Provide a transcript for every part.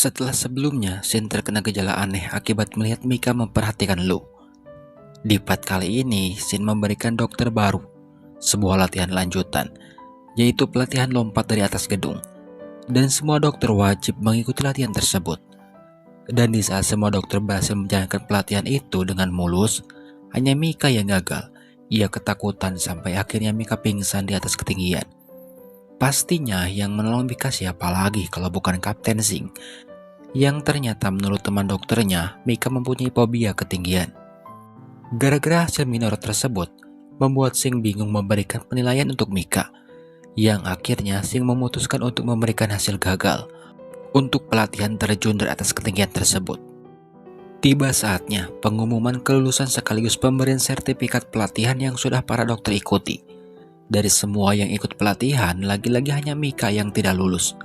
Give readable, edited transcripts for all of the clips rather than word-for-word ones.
Setelah sebelumnya, Shin terkena gejala aneh akibat melihat Mika memperhatikan Lu. Di part kali ini, Shin memberikan dokter baru, sebuah latihan lanjutan, yaitu pelatihan lompat dari atas gedung. Dan semua dokter wajib mengikuti latihan tersebut. Dan di saat semua dokter berhasil menjalankan pelatihan itu dengan mulus, hanya Mika yang gagal. Ia ketakutan sampai akhirnya Mika pingsan di atas ketinggian. Pastinya yang menolong Mika siapa lagi kalau bukan Kapten Sing, yang ternyata menurut teman dokternya, Mika mempunyai fobia ketinggian. Gara-gara hasil minor tersebut, membuat Sing bingung memberikan penilaian untuk Mika, yang akhirnya Sing memutuskan untuk memberikan hasil gagal untuk pelatihan terjun dari atas ketinggian tersebut. Tiba saatnya pengumuman kelulusan sekaligus pemberian sertifikat pelatihan yang sudah para dokter ikuti. Dari semua yang ikut pelatihan, lagi-lagi hanya Mika yang tidak lulus.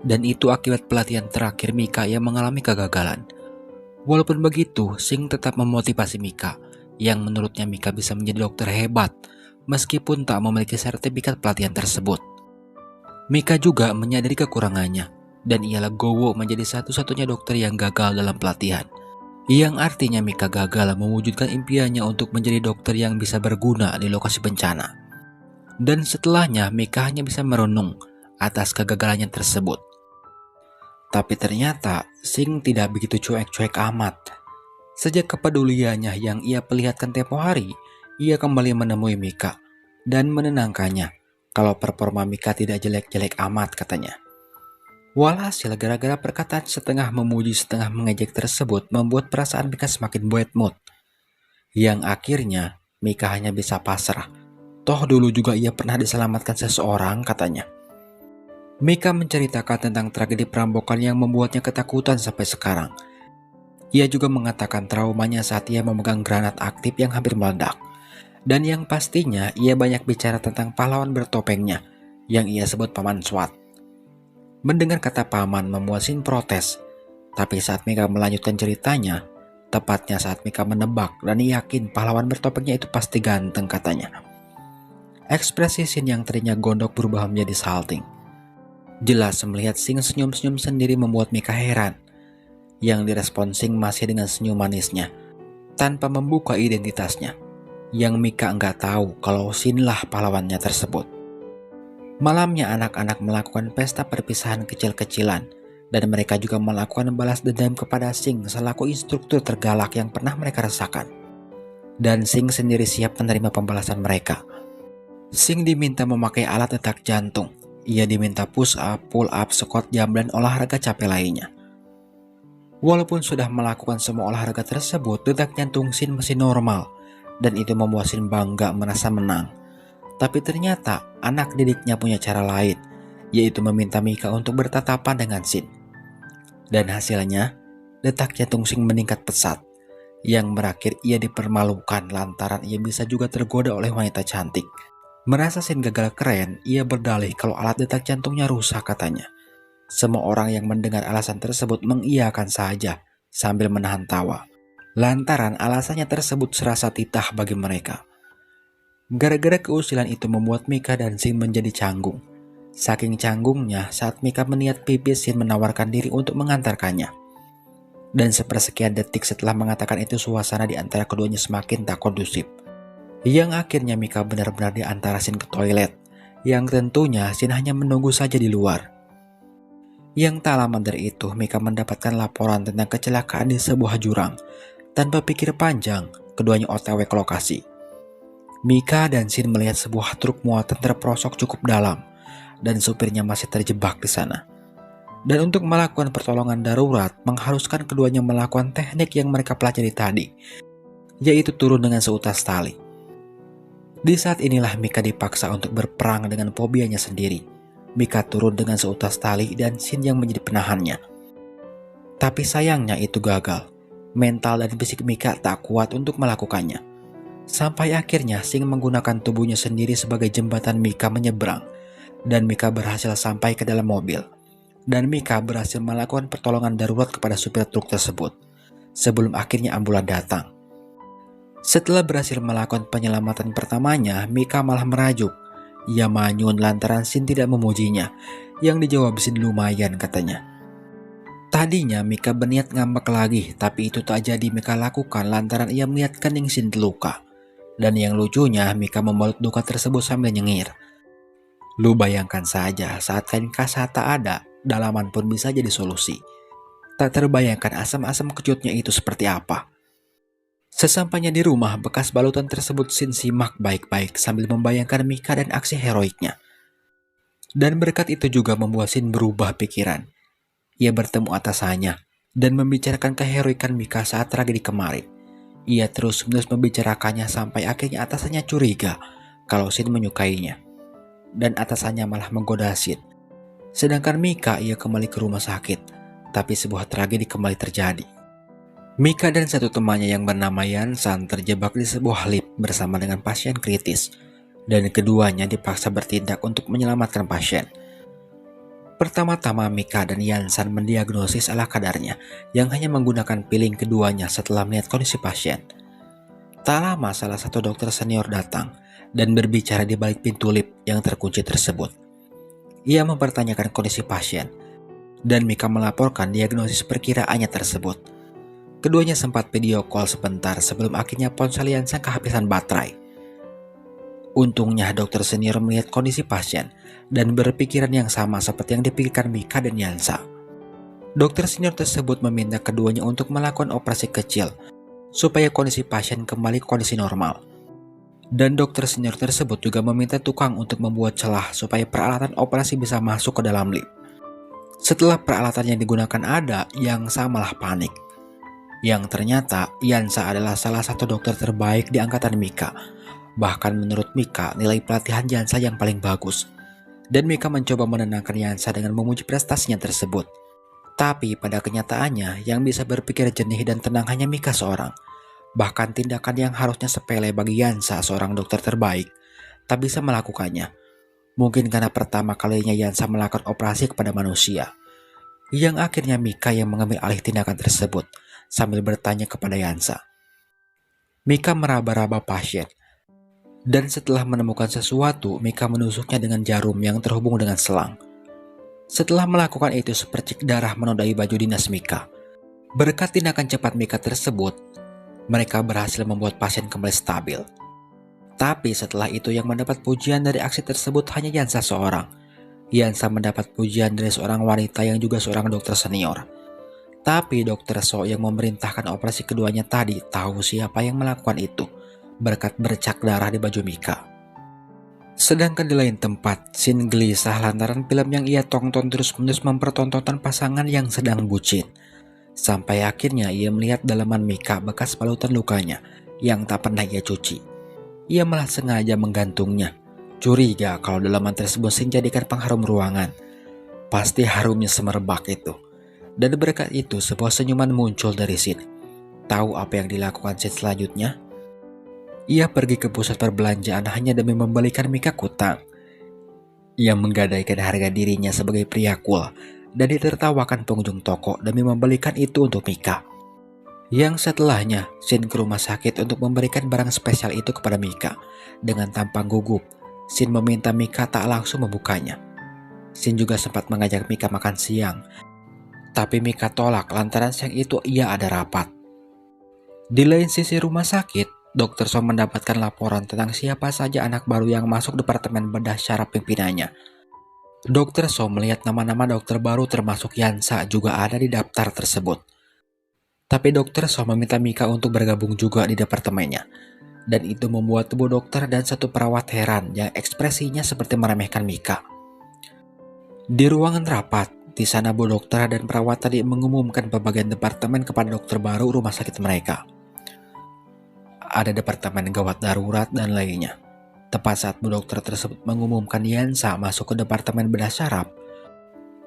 Dan itu akibat pelatihan terakhir Mika yang mengalami kegagalan. Walaupun begitu, Sing tetap memotivasi Mika, yang menurutnya Mika bisa menjadi dokter hebat, meskipun tak memiliki sertifikat pelatihan tersebut. Mika juga menyadari kekurangannya, dan ia legowo menjadi satu-satunya dokter yang gagal dalam pelatihan. Yang artinya Mika gagal mewujudkan impiannya untuk menjadi dokter yang bisa berguna di lokasi bencana. Dan setelahnya Mika hanya bisa merenung atas kegagalannya tersebut. Tapi ternyata Sing tidak begitu cuek-cuek amat. Sejak kepeduliannya yang ia perlihatkan tempo hari, ia kembali menemui Mika dan menenangkannya kalau performa Mika tidak jelek-jelek amat katanya. Walhasil gara-gara perkataan setengah memuji setengah mengejek tersebut membuat perasaan Mika semakin bad mood. Yang akhirnya Mika hanya bisa pasrah. Toh dulu juga ia pernah diselamatkan seseorang katanya. Mika menceritakan tentang tragedi perampokan yang membuatnya ketakutan sampai sekarang. Ia juga mengatakan traumanya saat ia memegang granat aktif yang hampir meledak. Dan yang pastinya ia banyak bicara tentang pahlawan bertopengnya yang ia sebut Paman Swat. Mendengar kata paman membuat Shin protes. Tapi saat Mika melanjutkan ceritanya, tepatnya saat Mika menebak dan yakin pahlawan bertopengnya itu pasti ganteng katanya. Ekspresi Shin yang tadinya gondok berubah menjadi salting. Jelas melihat Sing senyum-senyum sendiri membuat Mika heran. Yang direspon Sing masih dengan senyum manisnya, tanpa membuka identitasnya. Yang Mika enggak tahu kalau Shin lah pahlawannya tersebut. Malamnya anak-anak melakukan pesta perpisahan kecil-kecilan, dan mereka juga melakukan balas dendam kepada Sing selaku instruktur tergalak yang pernah mereka rasakan. Dan Sing sendiri siap menerima pembalasan mereka. Sing diminta memakai alat detak jantung. Ia diminta push up, pull up, squat, jump, dan olahraga capek lainnya. Walaupun sudah melakukan semua olahraga tersebut, detak jantung Shin masih normal, dan itu membuat Shin bangga merasa menang. Tapi ternyata anak didiknya punya cara lain, yaitu meminta Mika untuk bertatapan dengan Shin. Dan hasilnya, detak jantung Shin meningkat pesat, yang berakhir ia dipermalukan lantaran ia bisa juga tergoda oleh wanita cantik. Merasa Shin gagal keren, ia berdalih kalau alat detak jantungnya rusak katanya. Semua orang yang mendengar alasan tersebut mengiyakan saja sambil menahan tawa. Lantaran alasannya tersebut serasa titah bagi mereka. Gara-gara keusilan itu membuat Mika dan Shin menjadi canggung. Saking canggungnya saat Mika meniat pipis, Shin menawarkan diri untuk mengantarkannya. Dan sepersekian detik setelah mengatakan itu suasana di antara keduanya semakin tak kondusif. Yang akhirnya Mika benar-benar diantar Shin ke toilet, yang tentunya Shin hanya menunggu saja di luar. Yang tak lama dari itu, Mika mendapatkan laporan tentang kecelakaan di sebuah jurang. Tanpa pikir panjang, keduanya OTW ke lokasi. Mika dan Shin melihat sebuah truk muatan terperosok cukup dalam, dan supirnya masih terjebak di sana. Dan untuk melakukan pertolongan darurat, mengharuskan keduanya melakukan teknik yang mereka pelajari tadi, yaitu turun dengan seutas tali. Di saat inilah Mika dipaksa untuk berperang dengan fobianya sendiri. Mika turun dengan seutas tali dan Shin yang menjadi penahannya. Tapi sayangnya itu gagal. Mental dan fisik Mika tak kuat untuk melakukannya. Sampai akhirnya Shin menggunakan tubuhnya sendiri sebagai jembatan Mika menyeberang. Dan Mika berhasil sampai ke dalam mobil. Dan Mika berhasil melakukan pertolongan darurat kepada supir truk tersebut. Sebelum akhirnya ambulan datang. Setelah berhasil melakukan penyelamatan pertamanya, Mika malah merajuk. Ia manyun lantaran Shin tidak memujinya, yang dijawab Shin lumayan katanya. Tadinya Mika berniat ngambek lagi, tapi itu tak jadi Mika lakukan lantaran ia melihat kening Sin terluka. Dan yang lucunya, Mika membalut luka tersebut sambil nyengir. Lu bayangkan saja, saat kain kasa tak ada, dalaman pun bisa jadi solusi. Tak terbayangkan asam-asam kejutnya itu seperti apa. Sesampainya di rumah, bekas balutan tersebut Sin simak baik-baik sambil membayangkan Mika dan aksi heroiknya. Dan berkat itu juga membuat Sin berubah pikiran. Ia bertemu atasannya dan membicarakan keheroikan Mika saat tragedi kemarin. Ia terus-menerus membicarakannya sampai akhirnya atasannya curiga kalau Sin menyukainya. Dan atasannya malah menggoda Sin. Sedangkan Mika ia kembali ke rumah sakit, tapi sebuah tragedi kembali terjadi. Mika dan satu temannya yang bernama Yansan terjebak di sebuah lift bersama dengan pasien kritis. Dan keduanya dipaksa bertindak untuk menyelamatkan pasien. Pertama-tama Mika dan Yansan mendiagnosis ala kadarnya yang hanya menggunakan piling keduanya setelah melihat kondisi pasien. Tak lama salah satu dokter senior datang dan berbicara di balik pintu lift yang terkunci tersebut. Ia mempertanyakan kondisi pasien dan Mika melaporkan diagnosis perkiraannya tersebut. Keduanya sempat video call sebentar sebelum akhirnya ponsel Yansan kehabisan baterai. Untungnya dokter senior melihat kondisi pasien dan berpikiran yang sama seperti yang dipikirkan Mika dan Yansa. Dokter senior tersebut meminta keduanya untuk melakukan operasi kecil supaya kondisi pasien kembali ke kondisi normal. Dan dokter senior tersebut juga meminta tukang untuk membuat celah supaya peralatan operasi bisa masuk ke dalam lift. Setelah peralatan yang digunakan ada, Yansa malah panik. Yang ternyata Yansa adalah salah satu dokter terbaik di angkatan Mika. Bahkan menurut Mika, nilai pelatihan Yansa yang paling bagus. Dan Mika mencoba menenangkan Yansa dengan memuji prestasinya tersebut. Tapi pada kenyataannya, yang bisa berpikir jernih dan tenang hanya Mika seorang. Bahkan tindakan yang harusnya sepele bagi Yansa, seorang dokter terbaik, tak bisa melakukannya. Mungkin karena pertama kalinya Yansa melakukan operasi kepada manusia. Yang akhirnya Mika yang mengambil alih tindakan tersebut, sambil bertanya kepada Yansa. Mika meraba-raba pasien. Dan setelah menemukan sesuatu, Mika menusuknya dengan jarum yang terhubung dengan selang. Setelah melakukan itu, sepercik darah menodai baju dinas Mika. Berkat tindakan cepat Mika tersebut, mereka berhasil membuat pasien kembali stabil. Tapi setelah itu yang mendapat pujian dari aksi tersebut hanya Yansa seorang. Yansa mendapat pujian dari seorang wanita yang juga seorang dokter senior. Tapi dokter So yang memerintahkan operasi keduanya tadi tahu siapa yang melakukan itu. Berkat bercak darah di baju Mika. Sedangkan di lain tempat, Sin gelisah lantaran film yang ia tonton terus-menerus mempertontonkan pasangan yang sedang bucin. Sampai akhirnya ia melihat dalaman Mika bekas balutan lukanya yang tak pernah ia cuci. Ia malah sengaja menggantungnya. Curiga kalau dalaman tersebut Sin jadikan pengharum ruangan. Pasti harumnya semerbak itu. Dan berkat itu sebuah senyuman muncul dari Sin. Tahu apa yang dilakukan Sin selanjutnya? Ia pergi ke pusat perbelanjaan hanya demi membelikan Mika kutang. Ia menggadaikan harga dirinya sebagai pria cool dan ditertawakan pengunjung toko demi membelikan itu untuk Mika. Yang setelahnya, Sin ke rumah sakit untuk memberikan barang spesial itu kepada Mika. Dengan tampang gugup, Sin meminta Mika tak langsung membukanya. Sin juga sempat mengajak Mika makan siang, tapi Mika tolak lantaran siang itu ia ada rapat. Di lain sisi rumah sakit, Dokter So mendapatkan laporan tentang siapa saja anak baru yang masuk departemen bedah syaraf pimpinannya. Dokter So melihat nama-nama dokter baru termasuk Yansa juga ada di daftar tersebut. Tapi Dokter So meminta Mika untuk bergabung juga di departemennya. Dan itu membuat tubuh dokter dan satu perawat heran yang ekspresinya seperti meremehkan Mika. Di ruangan rapat, di sana Bu Dokter dan perawat tadi mengumumkan pembagian departemen kepada dokter baru rumah sakit mereka. Ada departemen gawat darurat dan lainnya. Tepat saat Bu Dokter tersebut mengumumkan Yansa masuk ke departemen bedah syaraf,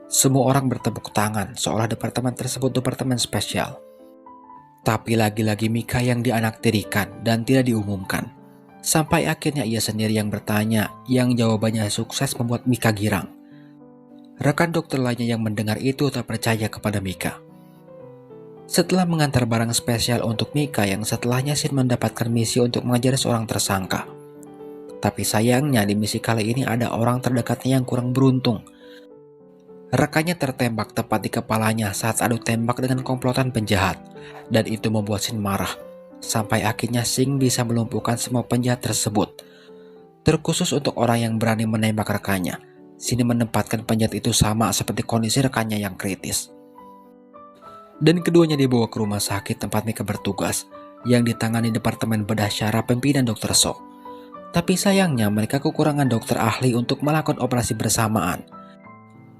semua orang bertepuk tangan seolah departemen tersebut departemen spesial. Tapi lagi-lagi Mika yang dianaktirikan dan tidak diumumkan. Sampai akhirnya ia sendiri yang bertanya, yang jawabannya sukses membuat Mika girang. Rekan dokter lainnya yang mendengar itu tak percaya kepada Mika. Setelah mengantar barang spesial untuk Mika yang setelahnya Sin mendapatkan misi untuk mengejar seorang tersangka. Tapi sayangnya di misi kali ini ada orang terdekatnya yang kurang beruntung. Rekannya tertembak tepat di kepalanya saat adu tembak dengan komplotan penjahat, dan itu membuat Shin marah. Sampai akhirnya Shin bisa melumpuhkan semua penjahat tersebut. Terkhusus untuk orang yang berani menembak rekannya, Shin menempatkan penjahat itu sama seperti kondisi rekannya yang kritis. Dan keduanya dibawa ke rumah sakit tempat Mika bertugas, yang ditangani Departemen Bedah Syaraf pimpinan Dr. So. Tapi sayangnya mereka kekurangan dokter ahli untuk melakukan operasi bersamaan.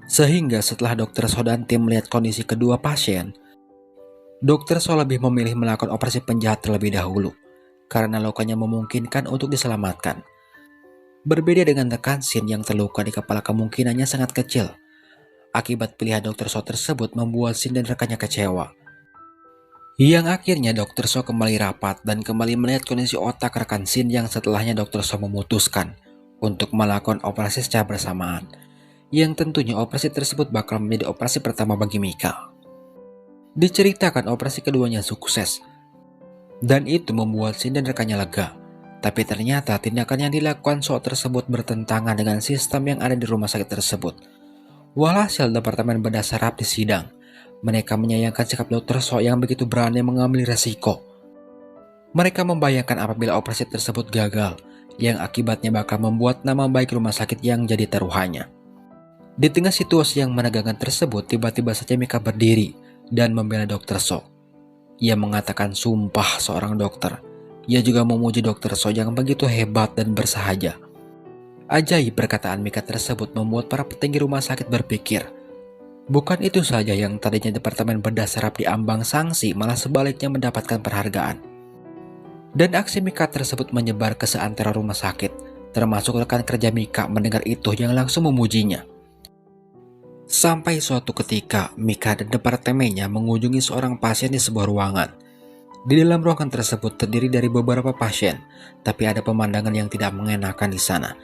Sehingga setelah Dr. So dan tim melihat kondisi kedua pasien, Dr. So lebih memilih melakukan operasi penjahat terlebih dahulu, karena lukanya memungkinkan untuk diselamatkan. Berbeda dengan rekan Shin yang terluka di kepala kemungkinannya sangat kecil. Akibat pilihan Dr. So tersebut membuat Shin dan rekannya kecewa. Yang akhirnya Dr. So kembali rapat dan kembali melihat kondisi otak rekan Shin yang setelahnya Dr. So memutuskan untuk melakukan operasi secara bersamaan. Yang tentunya operasi tersebut bakal menjadi operasi pertama bagi Mika. Diceritakan operasi keduanya sukses, dan itu membuat Shin dan rekannya lega. Tapi ternyata tindakan yang dilakukan So tersebut bertentangan dengan sistem yang ada di rumah sakit tersebut. Walhasil Departemen Bedah Syaraf disidang. Mereka menyayangkan sikap Dr. So yang begitu berani mengambil resiko. Mereka membayangkan apabila operasi tersebut gagal, yang akibatnya bakal membuat nama baik rumah sakit yang jadi taruhannya. Di tengah situasi yang menegangkan tersebut, tiba-tiba saja Mika berdiri dan membela Dr. So. Ia mengatakan sumpah seorang dokter. Ia juga memuji Dr. So yang begitu hebat dan bersahaja. Ajaib perkataan Mika tersebut membuat para petinggi rumah sakit berpikir, bukan itu saja yang tadinya Departemen Bedah Syaraf diambang sanksi, malah sebaliknya mendapatkan penghargaan. Dan aksi Mika tersebut menyebar ke seantero rumah sakit, termasuk rekan kerja Mika mendengar itu yang langsung memujinya. Sampai suatu ketika, Mika dan departemennya mengunjungi seorang pasien di sebuah ruangan. Di dalam ruangan tersebut terdiri dari beberapa pasien, tapi ada pemandangan yang tidak mengenakan di sana.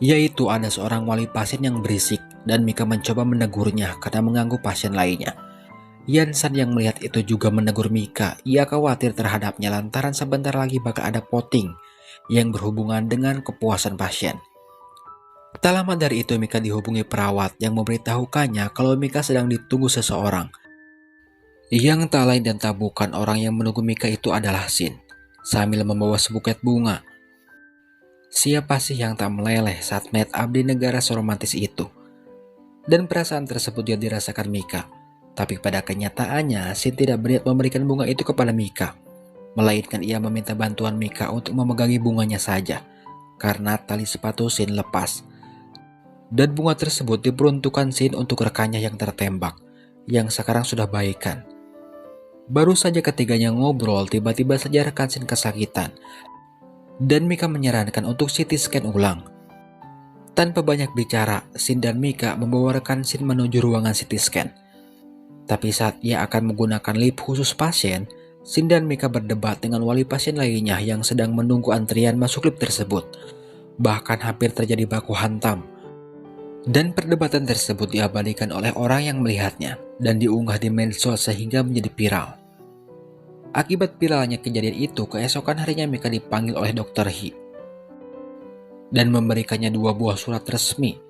Yaitu ada seorang wali pasien yang berisik, dan Mika mencoba menegurnya karena mengganggu pasien lainnya. Yansan yang melihat itu juga menegur Mika. Ia khawatir terhadapnya lantaran sebentar lagi bakal ada voting yang berhubungan dengan kepuasan pasien. Tak lama dari itu Mika dihubungi perawat yang memberitahukannya kalau Mika sedang ditunggu seseorang. Yang tak lain dan tak bukan orang yang menunggu Mika itu adalah Shin, sambil membawa sebuket bunga. Siapa sih yang tak meleleh saat melihat abdi negara seromantis itu? Dan perasaan tersebut dia dirasakan Mika. Tapi pada kenyataannya Shin tidak berniat memberikan bunga itu kepada Mika, melainkan ia meminta bantuan Mika untuk memegangi bunganya saja, karena tali sepatu Shin lepas. Dan bunga tersebut diperuntukkan Shin untuk rekannya yang tertembak, yang sekarang sudah baikan. Baru saja ketiganya ngobrol, tiba-tiba saja rekan Shin kesakitan, dan Mika menyarankan untuk CT scan ulang. Tanpa banyak bicara, Shin dan Mika membawa rekan Shin menuju ruangan CT scan. Tapi saat ia akan menggunakan lift khusus pasien, Shin dan Mika berdebat dengan wali pasien lainnya yang sedang menunggu antrian masuk lift tersebut. Bahkan hampir terjadi baku hantam. Dan perdebatan tersebut diabadikan oleh orang yang melihatnya dan diunggah di medsos sehingga menjadi viral. Akibat viralnya kejadian itu, keesokan harinya Mika dipanggil oleh Dr. Hee dan memberikannya 2 buah surat resmi.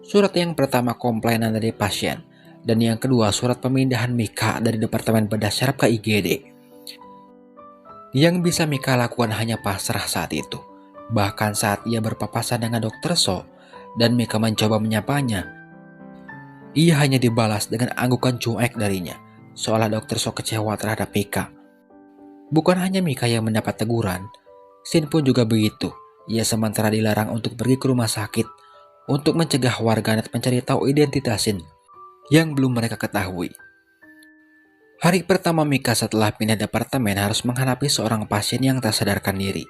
Surat yang pertama komplainan dari pasien, dan yang kedua surat pemindahan Mika dari Departemen Bedah Syaraf ke IGD. Yang bisa Mika lakukan hanya pasrah saat itu. Bahkan saat ia berpapasan dengan Dr. So dan Mika mencoba menyapanya, ia hanya dibalas dengan anggukan cuek darinya, seolah Dr. So kecewa terhadap Mika. Bukan hanya Mika yang mendapat teguran, Shin pun juga begitu. Ia sementara dilarang untuk pergi ke rumah sakit untuk mencegah warganet mencari tahu identitas Shin yang belum mereka ketahui. Hari pertama Mika setelah pindah departemen harus menghadapi seorang pasien yang tak sadarkan diri.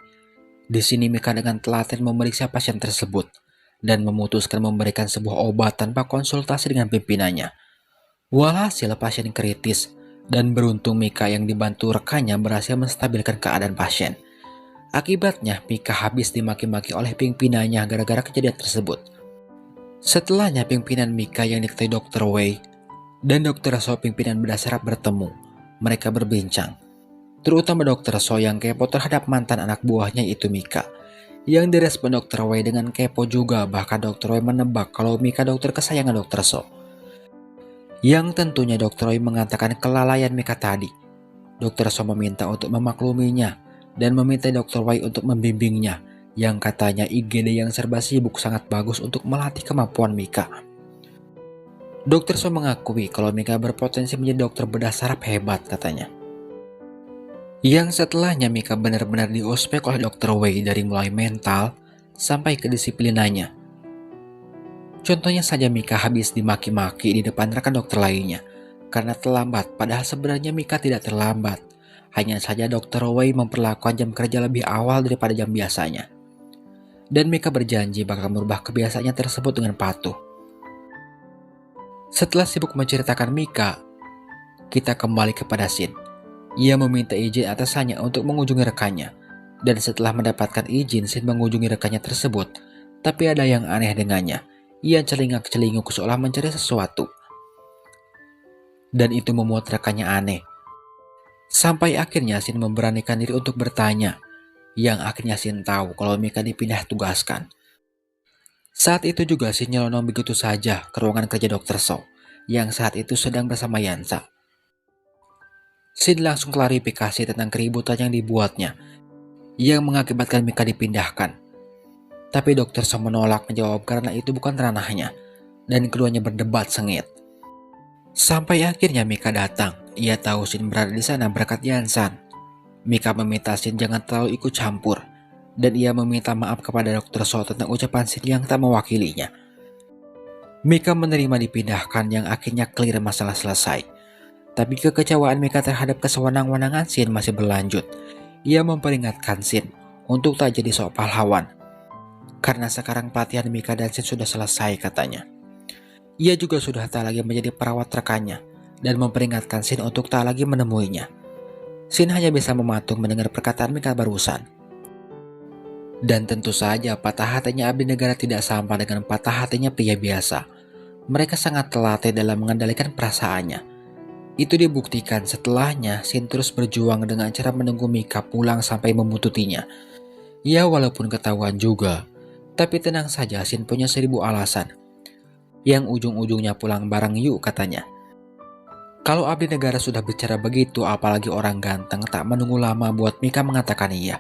Di sini Mika dengan telaten memeriksa pasien tersebut dan memutuskan memberikan sebuah obat tanpa konsultasi dengan pimpinannya. Walhasil pasien kritis, dan beruntung Mika yang dibantu rekannya berhasil menstabilkan keadaan pasien. Akibatnya Mika habis dimaki-maki oleh pimpinannya gara-gara kejadian tersebut. Setelahnya pimpinan Mika yang diketahui Dr. Wei dan Dr. So pimpinan Bedah Syaraf bertemu. Mereka berbincang, terutama Dr. So yang kepo terhadap mantan anak buahnya itu Mika. Yang direspon Dr. Wei dengan kepo juga, bahkan Dr. Wei menebak kalau Mika dokter kesayangan Dr. So. Yang tentunya Dr. Roy mengatakan kelalaian Mika tadi. Dr. So meminta untuk memakluminya dan meminta Dr. Roy untuk membimbingnya, yang katanya IGD yang serba sibuk sangat bagus untuk melatih kemampuan Mika. Dr. So mengakui kalau Mika berpotensi menjadi dokter bedah saraf hebat katanya. Yang setelahnya Mika benar-benar diospek oleh Dr. Wei dari mulai mental sampai kedisiplinannya. Contohnya saja Mika habis dimaki-maki di depan rekan dokter lainnya karena terlambat, padahal sebenarnya Mika tidak terlambat. Hanya saja Dr. Wei memperlakukan jam kerja lebih awal daripada jam biasanya. Dan Mika berjanji bakal merubah kebiasaannya tersebut dengan patuh. Setelah sibuk menceritakan Mika, kita kembali kepada Shin. Ia meminta izin atasannya untuk mengunjungi rekannya. Dan setelah mendapatkan izin, Shin mengunjungi rekannya tersebut. Tapi ada yang aneh dengannya. Ia celingak-celinguk seolah mencari sesuatu. Dan itu membuat rekannya aneh. Sampai akhirnya Shin memberanikan diri untuk bertanya. Yang akhirnya Shin tahu kalau Mika dipindah tugaskan. Saat itu juga Shin nyelonong begitu saja ke ruangan kerja Dr. So, yang saat itu sedang bersama Yansa. Shin langsung klarifikasi tentang keributan yang dibuatnya, yang mengakibatkan Mika dipindahkan. Tapi Dr. So menolak menjawab karena itu bukan ranahnya, dan keduanya berdebat sengit. Sampai akhirnya Mika datang. Ia tahu Shin berada di sana berkat Yansan. Mika meminta Shin jangan terlalu ikut campur, dan ia meminta maaf kepada Dr. So tentang ucapan Shin yang tak mewakilinya. Mika menerima dipindahkan, yang akhirnya clear masalah selesai. Tapi kekecewaan Mika terhadap kesewenang-wenangan Shin masih berlanjut. Ia memperingatkan Shin untuk tak jadi sok pahlawan, karena sekarang pelatihan Mika dan Shin sudah selesai katanya. Ia juga sudah tak lagi menjadi perawat rekannya dan memperingatkan Shin untuk tak lagi menemuinya. Shin hanya bisa mematung mendengar perkataan Mika barusan. Dan tentu saja patah hatinya abdi negara tidak sama dengan patah hatinya pria biasa. Mereka sangat terlatih dalam mengendalikan perasaannya. Itu dibuktikan setelahnya Shin terus berjuang dengan cara menunggu Mika pulang sampai membuntutinya. Ya walaupun ketahuan juga, tapi tenang saja Shin punya 1000 alasan. Yang ujung-ujungnya pulang bareng yuk katanya. Kalau abdi negara sudah bicara begitu, apalagi orang ganteng tak menunggu lama buat Mika mengatakan iya.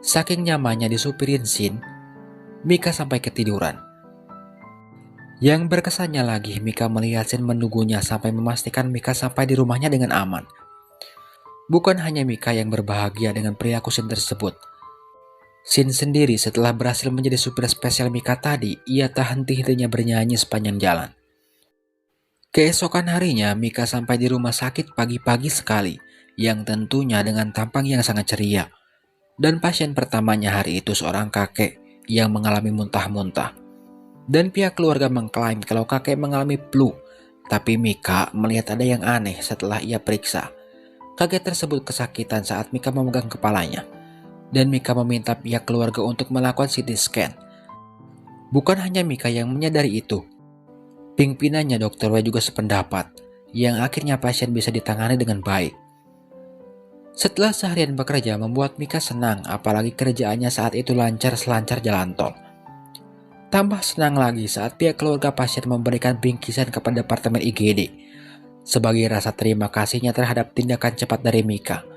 Saking nyamannya disupirin Shin, Mika sampai ketiduran. Yang berkesannya lagi, Mika melihat Shin menunggunya sampai memastikan Mika sampai di rumahnya dengan aman. Bukan hanya Mika yang berbahagia dengan perilaku Shin tersebut. Shin sendiri setelah berhasil menjadi supir spesial Mika tadi, ia tak henti-hentinya bernyanyi sepanjang jalan. Keesokan harinya, Mika sampai di rumah sakit pagi-pagi sekali, yang tentunya dengan tampang yang sangat ceria. Dan pasien pertamanya hari itu seorang kakek yang mengalami muntah-muntah. Dan pihak keluarga mengklaim kalau kakek mengalami flu. Tapi Mika melihat ada yang aneh setelah ia periksa. Kakek tersebut kesakitan saat Mika memegang kepalanya. Dan Mika meminta pihak keluarga untuk melakukan CT scan. Bukan hanya Mika yang menyadari itu. Pimpinannya Dr. Wei juga sependapat, yang akhirnya pasien bisa ditangani dengan baik. Setelah seharian bekerja membuat Mika senang, apalagi kerjaannya saat itu lancar selancar jalan tol. Tambah senang lagi saat pihak keluarga pasien memberikan bingkisan kepada Departemen IGD sebagai rasa terima kasihnya terhadap tindakan cepat dari Mika.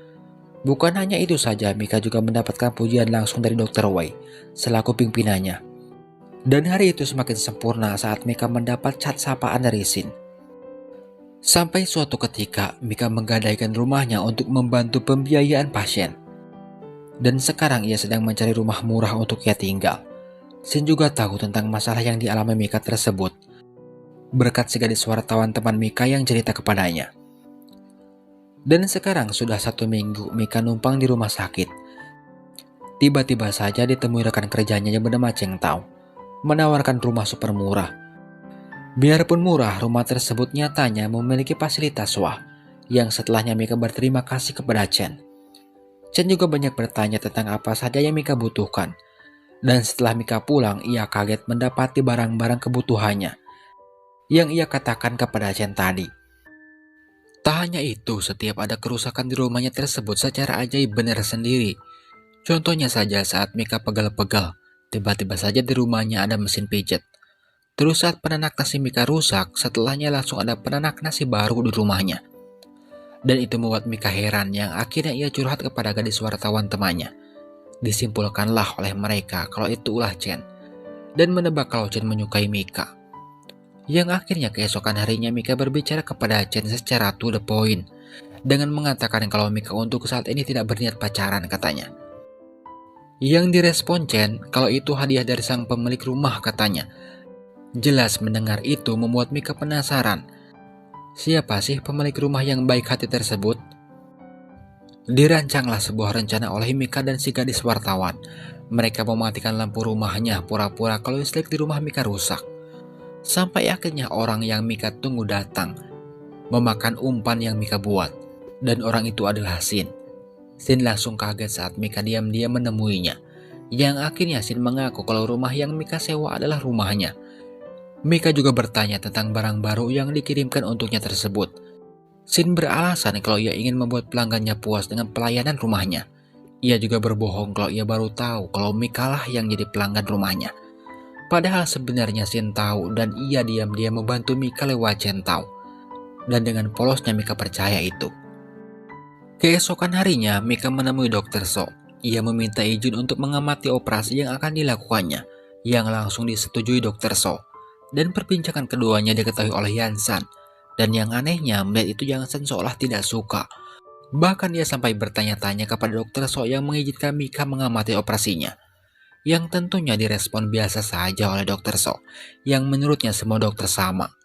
Bukan hanya itu saja, Mika juga mendapatkan pujian langsung dari Dr. Wei selaku pimpinannya. Dan hari itu semakin sempurna saat Mika mendapat cat sapaan dari Shin. Sampai suatu ketika Mika menggadaikan rumahnya untuk membantu pembiayaan pasien. Dan sekarang ia sedang mencari rumah murah untuk ia tinggal. Shin juga tahu tentang masalah yang dialami Mika tersebut, berkat segadis wartawan teman Mika yang cerita kepadanya. Dan sekarang sudah 1 minggu Mika numpang di rumah sakit. Tiba-tiba saja ditemui rekan kerjanya yang bernama Cheng Tao, menawarkan rumah super murah. Biarpun murah, rumah tersebut nyatanya memiliki fasilitas wah, yang setelahnya Mika berterima kasih kepada Chen. Chen juga banyak bertanya tentang apa saja yang Mika butuhkan. Dan setelah Mika pulang, ia kaget mendapati barang-barang kebutuhannya yang ia katakan kepada Chen tadi. Tak hanya itu, setiap ada kerusakan di rumahnya tersebut secara ajaib benar sendiri. Contohnya saja saat Mika pegal-pegal, tiba-tiba saja di rumahnya ada mesin pijat. Terus saat penanak nasi Mika rusak, setelahnya langsung ada penanak nasi baru di rumahnya. Dan itu membuat Mika heran yang akhirnya ia curhat kepada gadis wartawan temannya. Disimpulkanlah oleh mereka kalau itu ulah Chen, dan menebak kalau Chen menyukai Mika. Yang akhirnya keesokan harinya Mika berbicara kepada Chen secara to the point, dengan mengatakan kalau Mika untuk saat ini tidak berniat pacaran katanya. Yang direspon Chen kalau itu hadiah dari sang pemilik rumah katanya. Jelas mendengar itu membuat Mika penasaran. Siapa sih pemilik rumah yang baik hati tersebut? Dirancanglah sebuah rencana oleh Mika dan si gadis wartawan. Mereka mematikan lampu rumahnya pura-pura kalau listrik di rumah Mika rusak. Sampai akhirnya orang yang Mika tunggu datang, memakan umpan yang Mika buat. Dan orang itu adalah Shin. Shin langsung kaget saat Mika diam-diam menemuinya. Yang akhirnya Shin mengaku kalau rumah yang Mika sewa adalah rumahnya. Mika juga bertanya tentang barang baru yang dikirimkan untuknya tersebut. Shin beralasan kalau ia ingin membuat pelanggannya puas dengan pelayanan rumahnya. Ia juga berbohong kalau ia baru tahu kalau Mika lah yang jadi pelanggan rumahnya. Padahal sebenarnya Shin tahu dan ia diam-diam membantu Mika lewat Chen tahu. Dan dengan polosnya Mika percaya itu. Keesokan harinya Mika menemui Dr. So. Ia meminta izin untuk mengamati operasi yang akan dilakukannya, yang langsung disetujui Dr. So. Dan perbincangan keduanya diketahui oleh Yansan. Dan yang anehnya melihat itu Yansan seolah tidak suka. Bahkan ia sampai bertanya-tanya kepada Dr. So yang mengizinkan Mika mengamati operasinya. Yang tentunya direspon biasa saja oleh Dr. So, yang menurutnya semua dokter sama.